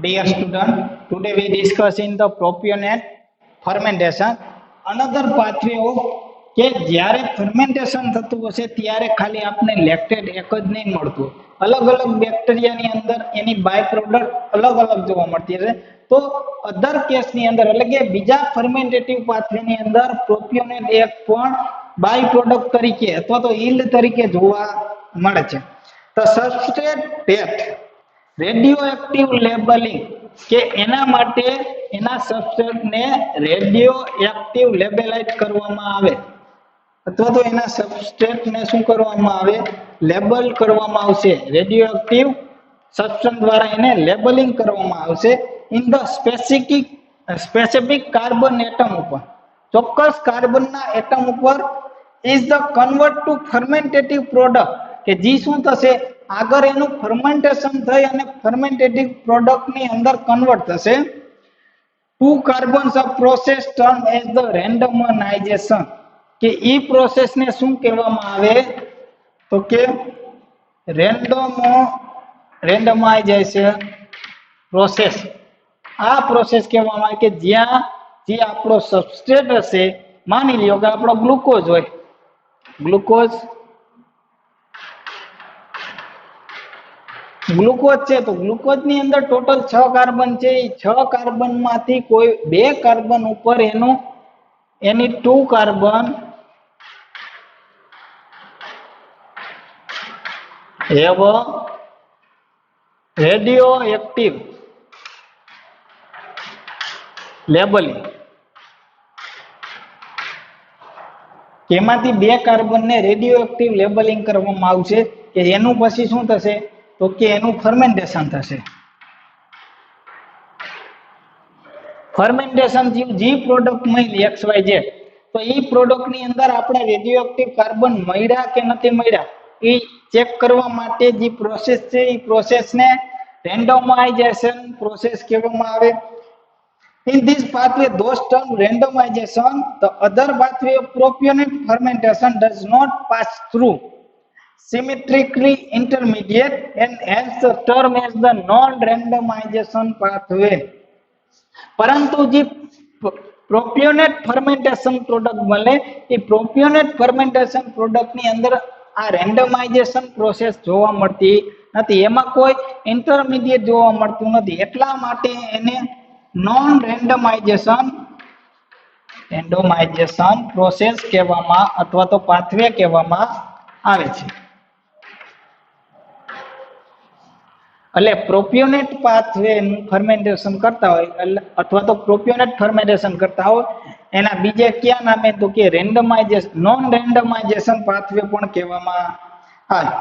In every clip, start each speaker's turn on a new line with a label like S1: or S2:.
S1: Dear student, today we discuss in the propionate fermentation. Another pathway of કે જ્યારે fermentation થતું હશે ત્યારે ખાલી આપણે લેક્ટેટ એક જ નહીં મળતું, અલગ અલગ બેક્ટેરિયાની અંદર એની બાય પ્રોડક્ટ અલગ અલગ જોવા મળતી હશે. તો અધર કેસની અંદર એટલે કે બીજા ફર્મેન્ટેટિવ પાથવેની અંદર પ્રોપિયોનેટ એક પણ બાય પ્રોડક્ટ તરીકે અથવા તો યીલ્ડ તરીકે જોવા મળે છે. તો substrate date radio active labelling કે એના માટે એના સબસ્ટ્રેટને રેડિયો એક્ટિવ લેબેલાઇઝ કરવામાં આવે અથવા તો એના સબસ્ટ્રેટને શું કરવામાં આવે, લેબલ કરવામાં આવશે. રેડિયો એક્ટિવ સબસ્ટન્સ દ્વારા એને લેબલિંગ કરવામાં આવશે in the specific carbon atom ઉપર, ચોક્કસ કાર્બનના એટમ ઉપર is the convert to fermentative product કે જે શું થશે આગળ એનું ફર્મેન્ટેશન થઈ અને ફર્મેન્ટેટિવ પ્રોડક્ટની અંદર કન્વર્ટ થશે. Two carbons of process term as the randomization કે ઈ પ્રોસેસને શું કહેવામાં આવે તો કે રેન્ડમાઇઝેશન પ્રોસેસ. આ પ્રોસેસ કહેવામાં આવે કે જ્યાં જે આપણો સબસ્ટ્રેટ હશે, માની લ્યો કે આપણો ગ્લુકોઝ હોય, ગ્લુકોઝ છે તો ગ્લુકોઝ ની અંદર ટોટલ 6 કાર્બન છે. એ 6 કાર્બન માંથી કોઈ 2 કાર્બન ઉપર એની 2 carbon have a radioactive labeling. એમાંથી 2 કાર્બન ને રેડિયો એક્ટિવ લેબલિંગ કરવામાં આવશે કે એનું પછી શું થશે તો કે એનું ફર્મેન્ટેશન થશે. ફર્મેન્ટેશન થી જે પ્રોડક્ટ મળી XYZ તો એ પ્રોડક્ટ ની અંદર આપણે રેડિયો એક્ટિવ કાર્બન મળ્યા કે નથી મળ્યા એ ચેક કરવા માટે જે પ્રોસેસ છે એ પ્રોસેસને રેન્ડમાઇઝેશન પ્રોસેસ કહેવામાં આવે. In this pathway, those term randomization, the other pathway of propionate fermentation does not pass through symmetrically intermediate and hence the term as the non-randomization pathway. પરંતુ જે પ્રોપિયોનેટ ફર્મેન્ટેશન પ્રોડક્ટ મળે એ પ્રોપિયોનેટ fermentation પ્રોડક્ટની અંદર આ randomisation process જોવા મળતી નથી, એમાં કોઈ ઇન્ટરમીડિયેટ જોવા મળતું નથી. એટલા માટે એને નોન રેન્ડમાઇઝેશન પ્રોસેસ કહેવામાં અથવા તો પાથવે કહેવામાં આવે છે. એટલે પ્રોપિયોનેટ પાથવે ફર્મેન્ટેશન કરતા હોય અથવા તો પ્રોપિયોનેટ ફર્મેન્ટેશન કરતા હોય એના બીજે કયા નામે તો કે રેન્ડમાઇઝેશન નોન રેન્ડમાઇઝેશન પાથવે પણ કહેવામાં આવે.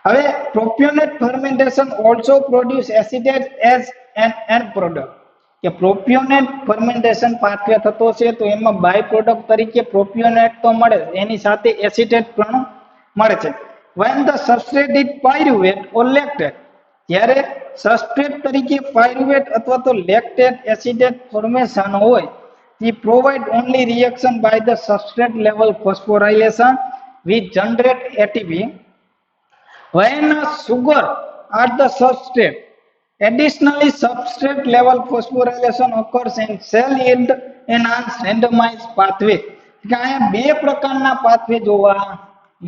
S1: હવે propionate fermentation also produce acetate as an end product કે પ્રોપિયોનેટ ફર્મેન્ટેશન પાથવે થતો છે તો એમાં બાય પ્રોડક્ટ તરીકે પ્રોપિયોનેટ તો મળે, એની સાથે એસિટેટ પણ મળે છે. when the substrate is pyruvate or lactate, જ્યારે સબસ્ટ્રેટ તરીકે પાયરુવેટ અથવા તો લેક્ટેટ એસિટેટ ફોર્મેશન હોય તે provide only reaction by the substrate level phosphorylation which generate ATP. when sugar at the substrate, additionally substrate level phosphorylation occurs in cell yield enhanced randomized pathway. કે અહીંયા 2 પ્રકારના pathway જોવા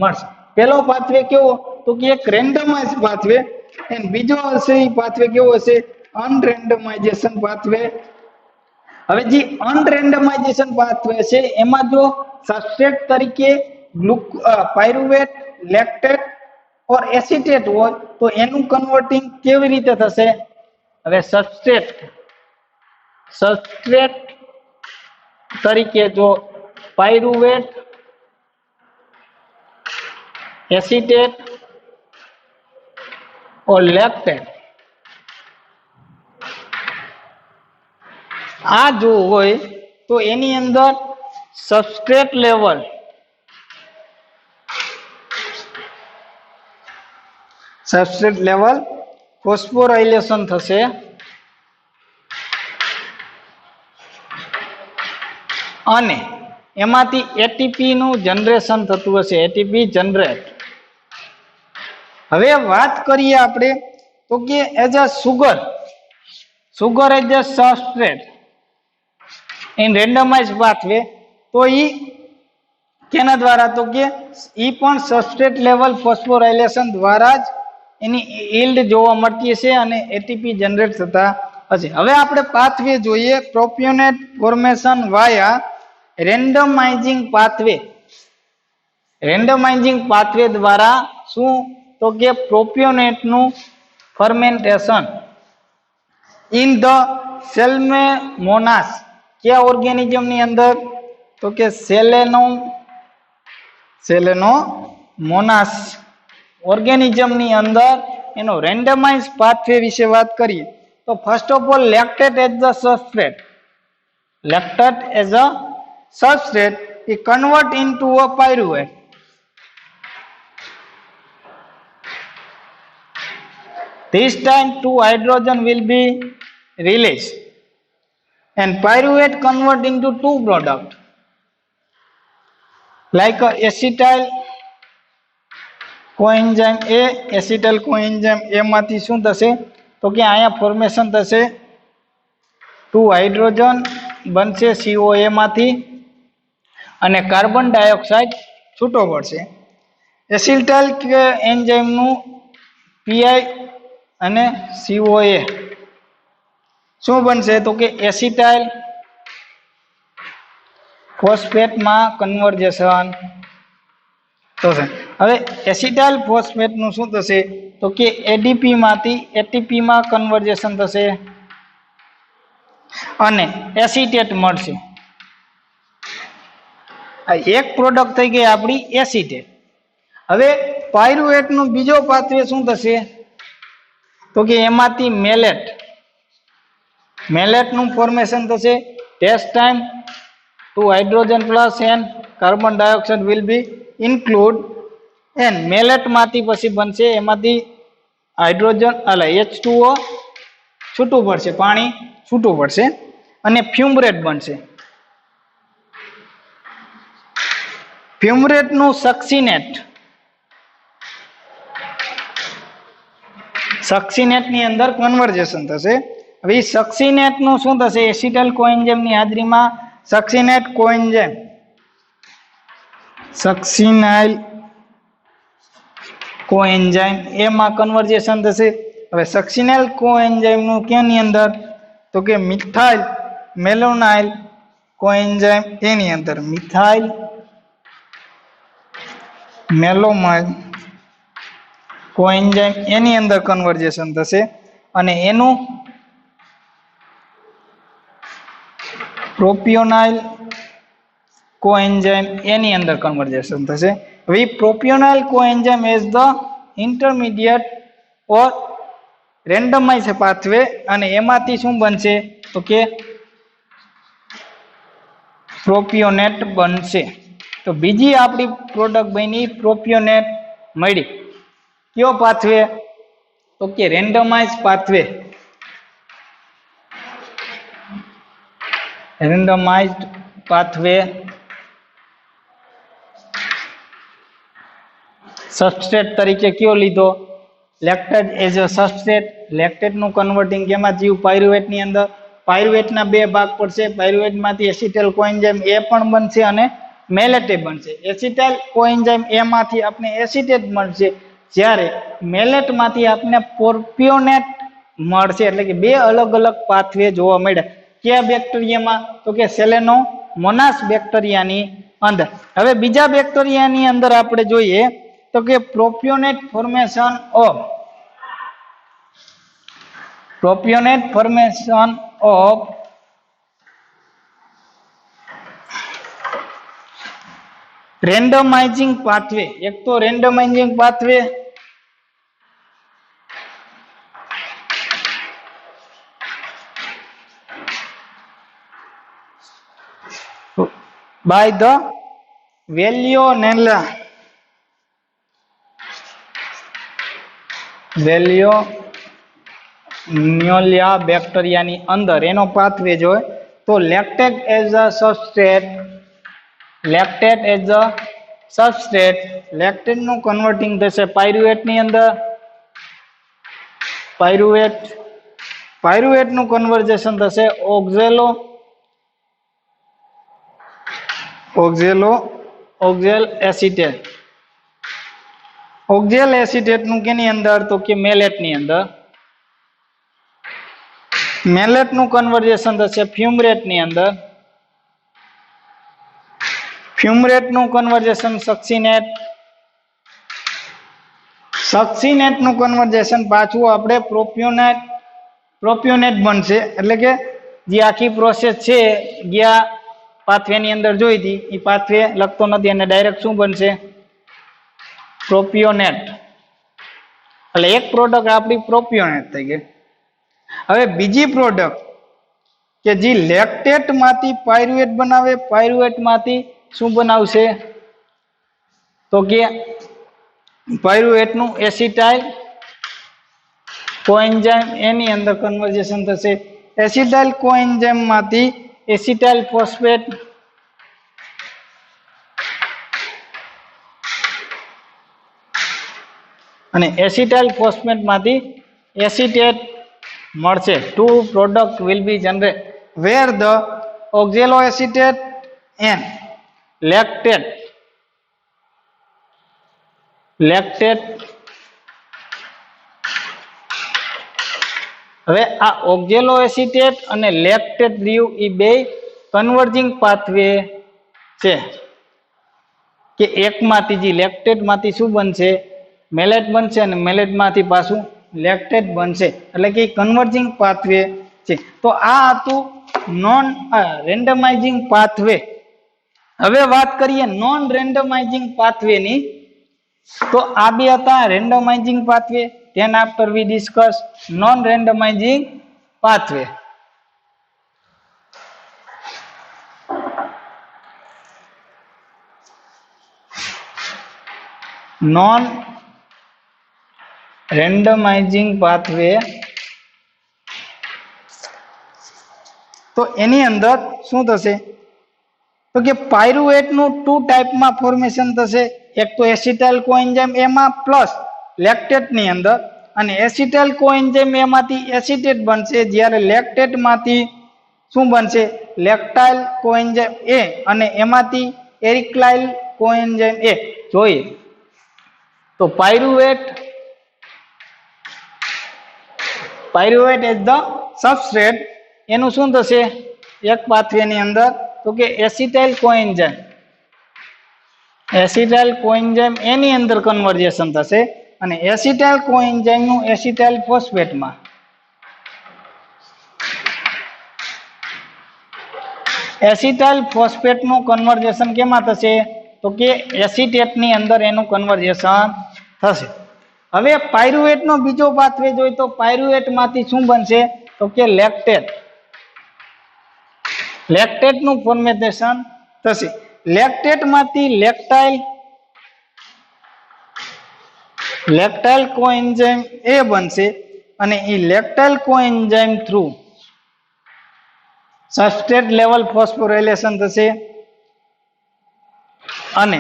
S1: મળશે. પહેલો pathway કેવો તો કે એક રેન્ડમાઇઝ પાથવે અને બીજો હશે એ પાથવે કેવો હશે અનરેન્ડમાઇઝેશન પાથવે. હવે જે અનરેન્ડમાઇઝેશન પાથવે છે એમાં જો સબસ્ટ્રેટ તરીકે પાયરુવેટ, લેક્ટેટ ઓર એસિટેટ હોય તો એનું કન્વર્ટિંગ કેવી રીતે થશે. હવે સબસ્ટ્રેટ તરીકે જો પાયરુવેટ, એસિટેટ ઓર લેક્ટેટ આ જો હોય તો એની અંદર સબસ્ટ્રેટ લેવલ ફોસ્ફોરાઇલેશન થશે અને એમાંથી એટીપી નું જનરેશન થતું હશે, એટીપી જનરેટ. હવે વાત કરીએ આપણે તો કે as a sugar sugar as a substrate in randomized pathway, તો ઈ કેના દ્વારા, તો કે ઈ પણ સબસ્ટ્રેટ લેવલ ફોસ્ફોરાયલેશન દ્વારા જ એની યીલ્ડ જોવા મળતી હશે અને એટીપી જનરેટ થતા હશે. હવે આપણે પાથવે જોઈએ, પ્રોપિયોનેટ ફોર્મેશન વાયા રેન્ડમાઇઝિંગ પાથવે. રેન્ડમાઇઝિંગ પાથવે દ્વારા શું, તો કે પ્રોપિયોનેટનું ફર્મેન્ટેશન ઇન ધ સેલેનોમોનાસ. કયા ઓર્ગેનિઝમની અંદર, તો કે સેલેનોમોનાસ ઓર્ગેનિઝમની અંદર એનો રેન્ડમાઇઝ પાથવે વિશે વાત કરીએ તો first of all lactate as the substrate. Lactate as a substrate એ convert into a pyruvate. This time 2 hydrogen will be released and pyruvate convert into 2 product like acetyl coenzyme A. acetyl coenzyme A માંથી શું થશે, તો કે અહીંયા formation થશે 2 hydrogen બનશે COA માંથી અને કાર્બન ડાયોક્સાઇડ છૂટો પડશે. એસિટાઇલ એન્ઝાઇમનું PI અને COA શું બનશે, તો કે એસિટાઇલ ફોસ્ફેટમાં કન્વર્ઝેશન થશે. હવે એસિટાઇલ ફોસ્ફેટનું શું થશે, તો કે એડીપી માંથી એટીપી માં કન્વર્ઝેશન થશે અને એસિટેટ મળશે. આ એક પ્રોડક્ટ થઈ ગઈ આપણી એસિટેટ. હવે પાયરુવેટનું બીજો પાથવે શું થશે, તો કે એમાંથી મેલેટનું ફોર્મેશન થશે. Test time 2 hydrogen plus and carbon dioxide will be include and મેલેટમાંથી પછી બનશે, એમાંથી હાઇડ્રોજન H2O છૂટું પડશે, પાણી છૂટું પડશે અને ફ્યુમરેટ બનશે. ફ્યુમરેટનું સક્સિનેટની અંદર કન્વર્ઝેશન થશે. હવે એ સક્સિનેટનું શું થશે, એસિટાઇલ કોએન્ઝાઇમની હાજરીમાં સક્સિનાઇલ કોએન્ઝાઇમ એમાં કન્વર્ઝેશન થશે. હવે સક્સિનાઇલ કોએન્ઝાઇમનું કેની અંદર, તો કે મિથાઇલ મેલોનાઇલ કોએન્ઝાઇમ એની અંદર મિથાઇલ મેલોમાઇલ કોએન્ઝાઇમ એની અંદર કન્વર્ઝેશન થશે અને એનું પ્રોપિયોનાઇલ કોએન્ઝાઇમ એની અંદર કન્વર્ઝેશન થશે. હવે propionyl coenzyme as the intermediate or randomize pathway અને એમાંથી શું બનશે, તો કે પ્રોપિયોનેટ બનશે. તો બીજી આપણી પ્રોડક્ટ બની પ્રોપિયોનેટ મળી. કયો પાથવે, તો કે રેન્ડમાઇઝ પાથવે. રેન્ડમાઇઝડ પાથવે સબસ્ટ્રેટ તરીકે કયો લીધો, lactate as a substrate. લેક્ટેટનું converting કેમાં થયું, પાયરુવેટની અંદર. પાયરુવેટના બે ભાગ પડશે, પાયરુવેટમાંથી એસિટાઇલ કોએન્ઝાઇમ A પણ બનશે અને મેલેટે બનશે. એસિટાઇલ કોએન્ઝાઇમ A માંથી આપણે એસિટેટ મળશે, જ્યારે મેલેટમાંથી આપણે પ્રોપિયોનેટ મળશે. એટલે કે બે અલગ અલગ પાથવે જોવા મળ્યા. કયા બેક્ટેરિયામાં, તો કે સેલેનોમોનાસ બેક્ટેરિયાની અંદર. હવે બીજા બેક્ટેરિયાની અંદર આપણે જોઈએ તો કે પ્રોપિયોનેટ ફોર્મેશન ઓફ રેન્ડમાઇઝિંગ પાથવે. એક તો રેન્ડમાઇઝિંગ પાથવે by the વેલિયોનિયા બેક્ટેરિયાની અંદર એનો પાથવે જોઈએ તો lactate as a substrate. લેક્ટેટનું converting થશે પાયરુવેટની અંદર. પાયરુવેટ પાયરુવેટ નું કન્વર્ઝેશન થશે ઓક્ઝેલ એસિટેટ. ઓક્ઝેલ એસિટેટ નું કેની અંદર તો કે મેલેટ ની અંદર. મેલેટ નું કન્વર્ઝેશન થશે ફ્યુમરેટ ની અંદર. ફ્યુમરેટ નું કન્વર્ઝેશન સક્સીનેટ. સક્સીનેટ નું કન્વર્ઝેશન પાછું આપણે પ્રોપિયોનેટ બનશે. એટલે કે જે આખી પ્રોસેસ છે ગયા પાથવે ની અંદર જોઈ હતી એ પાથવે લખતો નથી અને ડાયરેક્ટ શું બનશે? પ્રોપિયોનેટ. એટલે એક પ્રોડક્ટ આપણી પ્રોપિયોનેટ થઈ ગઈ. હવે બીજી પ્રોડક્ટ કે જે લેક્ટેટ માંથી પાયરુવેટ બનાવે, પાયરુવેટ માંથી શું બનાવશે તો કે પાયરુવેટ નું એસિટાઇલ કોએન્ઝાઇમ એની અંદર કન્વર્ઝેશન થશે. એસિટાઇલ કોએન્ઝાઇમ માંથી એસિટાઇલ ફોસ્ફેટ અને એસિટાઇલ ફોસ્ફેટ માંથી એસિટેટ મળશે. Two product will be generate where the oxaloacetate and lactate હવે આ ઓક્ઝેલોએસિટેટ અને લેક્ટેટ રહ્યું એ બે કન્વર્જિંગ પાથવે છે કે એકમાંથી જે લેક્ટેટ માંથી શું બનશે? મેલેટ બનશે અને મેલેટ માંથી પાછું લેક્ટેટ બનશે. એટલે કે કન્વર્જિંગ પાથવે છે. તો આ હતું નોન રેન્ડમાઇઝિંગ પાથવે. હવે વાત કરીએ નોન રેન્ડમાઇઝિંગ પાથવે ની. તો આ બે હતા randomizing pathway. Then after we discuss non randomizing pathway. Non randomizing pathway તો એની અંદર શું થશે તો કે પાયરુવેટ નું ટુ ટાઈપમાં ફોર્મેશન થશે. એક તો એસિટાઇલ કોએન્ઝાઇમ એમાં પ્લસ લેક્ટેટ ની અંદર, અને એસિટાઇલ કોએન્ઝાઇમ એમાંથી એસિટેટ બનશે, જ્યારે લેક્ટેટ માંથી શું બનશે? લેક્ટાઇલ કોએન્ઝાઇમ એ અને એમાંથી એરિક્લાઇલ કોએન્ઝાઇમ એ. જોઈએ તો પાયરુવેટ એઝ ધ સબસ્ટ્રેટ એનું શું થશે એક પાથવે ની અંદર તો કે એસિટાઇલ કોએન્ઝાઇમ એની અંદર કન્વર્ઝેશન થશે અને એસિટાઇલ કોએન્ઝાઇમ નું એસિટાઇલ ફોસ્ફેટમાં. એસિટાઇલ ફોસ્ફેટ નું કન્વર્ઝેશન કેમાં થશે તો કે એસિટેટ ની અંદર એનું કન્વર્ઝેશન થશે. હવે પાયરુવેટ નો બીજો પાથવે જોઈએ તો પાયરુવેટ માંથી શું બનશે તો કે લેક્ટેટ નું ફોર્મેશન થશે. લેક્ટેટ માંથી લેક્ટાઇલ કોએન્ઝાઇમ એ બનશે અને એ લેક્ટાઇલ કોએન્ઝાઇમ થ્રુ સબસ્ટ્રેટ લેવલ ફોસ્ફોરાયલેશન થશે અને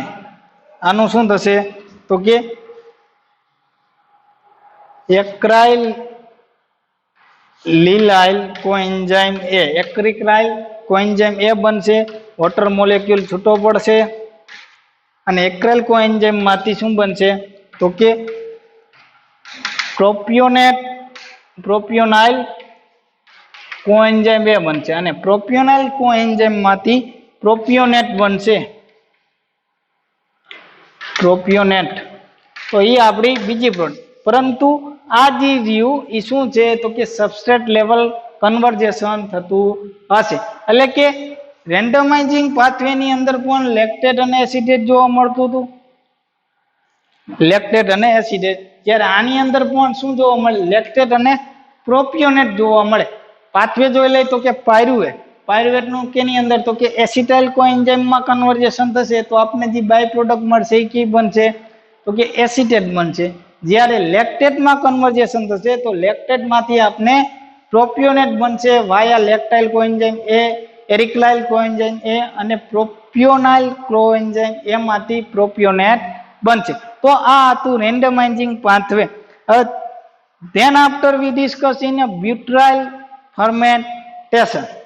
S1: આનું શું થશે તો કે એક્રાઇલ લીલાઇલ કોએન્ઝાઇમ એ એક્રિક્રાઇલ કોએન્ઝાઇમ એ બનશે. વોટર મોલેક્યુલ છૂટો પડશે અને એક્રાઇલ કોએન્ઝાઇમ માંથી શું બનશે તો કે પ્રોપિયોનાઇલ કોએન્ઝાઇમ એ બનશે અને પ્રોપિયોનાઇલ કોએન્ઝાઇમ માંથી પ્રોપિયોનેટ બનશે. પ્રોપિયોનેટ તો એ આપણી બીજી પ્રોડક્ટ. પરંતુ આ જે રહ્યું એ શું છે તો કે સબસ્ટ્રેટ લેવલ કન્વર્ઝેશન થતું હશે. એટલે કે રેન્ડમાઇઝિંગ પાથવે ની અંદર પણ લેક્ટેટ અને એસિટેટ જોવા મળતું હતું, લેક્ટેટ અને એસિટેટ. જ્યારે આની અંદર પણ શું જોવા મળે લેક્ટેટ અને પ્રોપિયોનેટ જોવા મળે. પાથવે જોઈ લઈ તો કે પાયરુવેટ નું કેની અંદર તો કે એસિટાઇલ કોએન્ઝાઇમ માં કન્વર્ઝેશન થશે તો આપને જે બાય પ્રોડક્ટ મળશે એ કી બનશે તો કે એસિટેટ બનશે. જ્યારે લેક્ટેટ માં કન્વર્ઝેશન થશે તો લેક્ટેટ માંથી આપને પ્રોપિયોનેટ બનશે વાયા લેક્ટાઇલ કોએન્ઝાઇમ એ, એરિક્લાઇલ કોએન્ઝાઇમ એ અને પ્રોપિયોનાઇલ કોએન્ઝાઇમ એ માંથી પ્રોપિયોનેટ બનશે. તો આ હતું રેન્ડમાઇઝિંગ પાથવે. હવે Then after we discuss in a butyl fermentation.